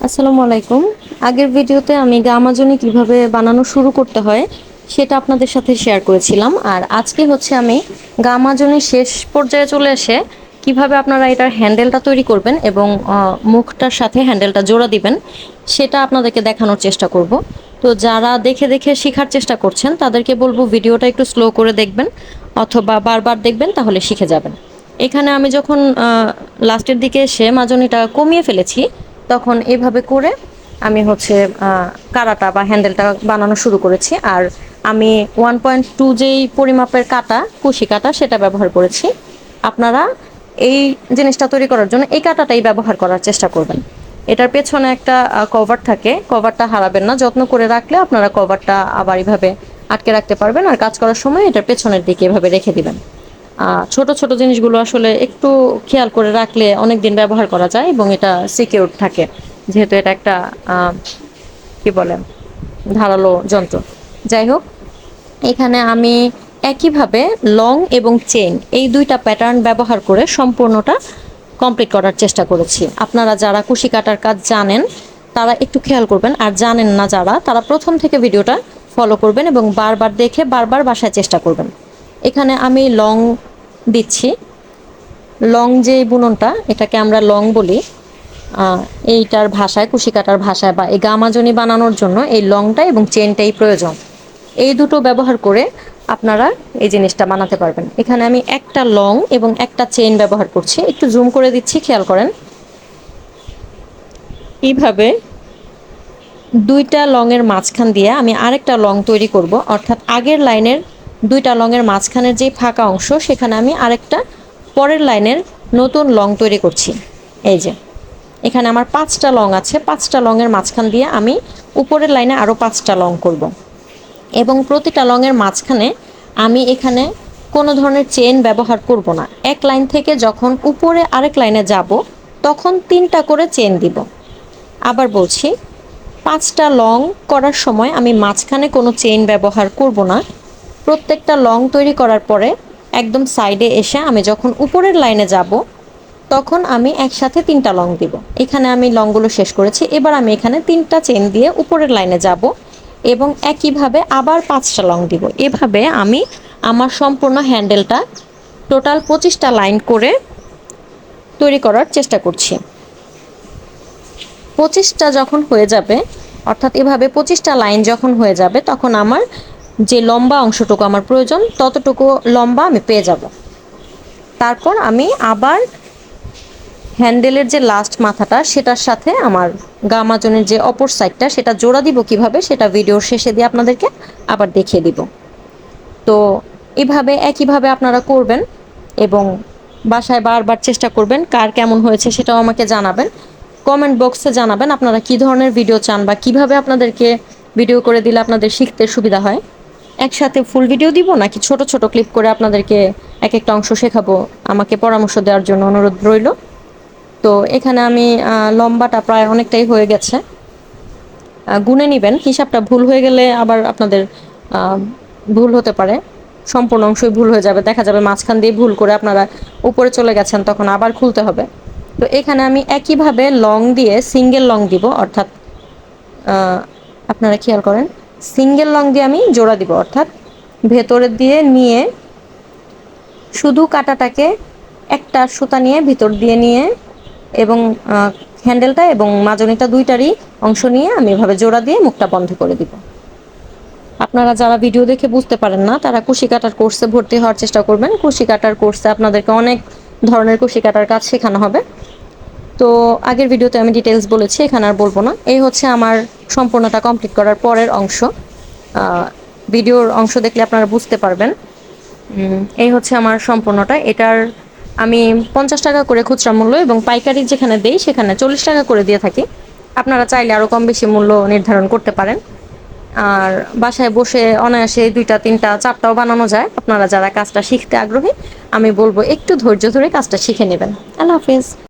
আসসালামু আলাইকুম। আগের ভিডিওতে আমি গা মাজনি কিভাবে বানানো শুরু করতে হয় সেটা আপনাদের সাথে শেয়ার করেছিলাম। আর আজকে হচ্ছে আমি গা মাজনির শেষ পর্যায়ে চলে এসে কিভাবে আপনারা এটার হ্যান্ডেলটা তৈরি করবেন এবং মুখটার সাথে হ্যান্ডেলটা জোড়া দিবেন সেটা আপনাদেরকে দেখানোর চেষ্টা করব। তো যারা দেখে দেখে শেখার চেষ্টা করছেন তাদেরকে বলবো ভিডিওটা একটু স্লো করে দেখবেন অথবা বারবার দেখবেন, তাহলে শিখে যাবেন। এখানে আমি যখন লাস্টের দিকে এসে মাজনিটা কমিয়ে ফেলেছি, তখন এইভাবে করে আমি হচ্ছে কারাটা বা হ্যান্ডেলটা বানানো শুরু করেছি। আর আমি 1.2 যেই পরিমাপের কাটা, কুশি কাটা, সেটা ব্যবহার করেছি। আপনারা এই জিনিসটা তৈরি করার জন্য এই কাটাটাই ব্যবহার করার চেষ্টা করবেন। এটার পেছনে একটা কভার থাকে, কভারটা হারাবেন না, যত্ন করে রাখলে আপনারা কভারটা আবার এইভাবে আটকে রাখতে পারবেন। আর কাজ করার সময় এটার পেছনের দিকে এভাবে রেখে দিবেন। ছোট ছোট জিনিসগুলো আসলে একটু খেয়াল করে রাখলে অনেক দিন ব্যবহার করা যায় এবং এটা সিকিউর থাকে, যেহেতু এটা একটা কি বলে ধারালো যন্ত্র। যাই হোক, এখানে আমি একইভাবে লং এবং চেইন এই দুইটা প্যাটার্ন ব্যবহার করে সম্পূর্ণটা কমপ্লিট করার চেষ্টা করেছি। আপনারা যারা কুশি কাটার কাজ জানেন তারা একটু খেয়াল করবেন, আর জানেন না যারা, তারা প্রথম থেকে ভিডিওটা ফলো করবেন এবং বারবার দেখে বারবার বাসায় চেষ্টা করবেন। এখানে আমি লং দিচ্ছি। লং যে বুননটা, এটাকে আমরা লং বলি। এইটার ভাষায়, কুশি কাটার ভাষায় বা এই গামাজনি বানানোর জন্য এই লংটা এবং চেনটাই প্রয়োজন। এই দুটো ব্যবহার করে আপনারা এই জিনিসটা বানাতে পারবেন। এখানে আমি একটা লং এবং একটা চেন ব্যবহার করছি, একটু জুম করে দিচ্ছি, খেয়াল করেন। এইভাবে দুইটা লংয়ের মাঝখান দিয়ে আমি আরেকটা লং তৈরি করব, অর্থাৎ আগের লাইনের দুইটা লংয়ের মাঝখানের যে ফাঁকা অংশ, সেখানে আমি আরেকটা পরের লাইনের নতুন লং তৈরি করছি। এই যে এখানে আমার 5টা লং আছে, 5টা লংয়ের মাঝখান দিয়ে আমি উপরের লাইনে আরও 5টা লং করব এবং প্রতিটা লংয়ের মাঝখানে আমি এখানে কোনো ধরনের চেন ব্যবহার করব না। এক লাইন থেকে যখন উপরে আরেক লাইনে যাব তখন 3টা করে চেন দিব। আবার বলছি, 5টা লং করার সময় আমি মাঝখানে কোনো চেইন ব্যবহার করব না। প্রত্যেকটা লং তৈরি করার পরে একদম সাইডে এসে আমি যখন উপরের লাইনে যাব তখন আমি একসাথে 3টা লং দিব। এখানে আমি লংগুলো শেষ করেছি, এবার আমি এখানে 3টা চেইন দিয়ে উপরের লাইনে যাব এবং একইভাবে আবার 5টা লং দিব। এভাবে আমি আমার সম্পূর্ণ হ্যান্ডেলটা টোটাল 25টা লাইন করে তৈরি করার চেষ্টা করছি। 25টা যখন হয়ে যাবে, অর্থাৎ এভাবে 25টা লাইন যখন হয়ে যাবে, তখন আমার যে লম্বা অংশটুকু আমার প্রয়োজন ততটুকু লম্বা আমি পেয়ে যাব। তারপর আমি আবার হ্যান্ডেলের যে লাস্ট মাথাটা, সেটার সাথে আমার গা মাজনের যে অপর সাইডটা, সেটা জোড়া দিব কিভাবে, সেটা ভিডিওর শেষে দিয়ে আপনাদেরকে আবার দেখিয়ে দিব। তো এভাবে একইভাবে আপনারা করবেন এবং বাসায় বারবার চেষ্টা করবেন। কার কেমন হয়েছে সেটাও আমাকে জানাবেন, কমেন্ট বক্সে জানাবেন আপনারা কী ধরনের ভিডিও চান বা কিভাবে আপনাদেরকে ভিডিও করে দিলে আপনাদের শিখতে সুবিধা হয়। একসাথে ফুল ভিডিও দিব নাকি ছোট ছোট ক্লিপ করে আপনাদেরকে এক একটা অংশ শেখাবো, আমাকে পরামর্শ দেওয়ার জন্য অনুরোধ রইল। তো এখানে আমি লম্বাটা প্রায় অনেকটাই হয়ে গেছে। গুনে নেবেন, হিসাবটা ভুল হয়ে গেলে আবার আপনাদের ভুল হতে পারে, সম্পূর্ণ অংশই ভুল হয়ে যাবে, দেখা যাবে মাঝখান দিয়ে ভুল করে আপনারা উপরে চলে গেছেন, তখন আবার খুলতে হবে। তো এখানে আমি একইভাবে লং দিয়ে সিঙ্গেল লং দিব, অর্থাৎ আপনারা খেয়াল করেন, সিঙ্গেল লং দিয়ে আমি জোড়া দিব, অর্থাৎ ভেতরে দিয়ে নিয়ে শুধু কাটাটাকে একটা সুতা নিয়ে ভিতর দিয়ে নিয়ে এবং হ্যান্ডেলটা এবং মাজনিটা দুইটারই অংশ নিয়ে আমি এভাবে জোড়া দিয়ে মুখটা বন্ধ করে দিব। আপনারা যারা ভিডিও দেখে বুঝতে পারেন না তারা কুশি কাটার কোর্সে ভর্তি হওয়ার চেষ্টা করবেন। কুশি কাটার কোর্সে আপনাদেরকে অনেক ধরনের কুশি কাটার কাজ শেখানো হবে। তো আগের ভিডিওতে আমি ডিটেলস বলেছি, এখানে আর বলবো না। এই হচ্ছে আমার সম্পূর্ণটা কমপ্লিট করার পরের অংশ। ভিডিওর অংশ দেখলে আপনারা বুঝতে পারবেন। এই হচ্ছে আমার সম্পূর্ণটা। এটার আমি 50 টাকা করে খুচরা মূল্য এবং পাইকারি যেখানে দেই সেখানে 40 টাকা করে দিয়ে থাকি। আপনারা চাইলে আরও কম বেশি মূল্য নির্ধারণ করতে পারেন। আর বাসায় বসে অনায়াসে 2টা 3টা 4টাও বানানো যায়। আপনারা যারা কাজটা শিখতে আগ্রহী, আমি বলবো একটু ধৈর্য ধরে কাজটা শিখে নেবেন। আল্লাহ হাফেজ।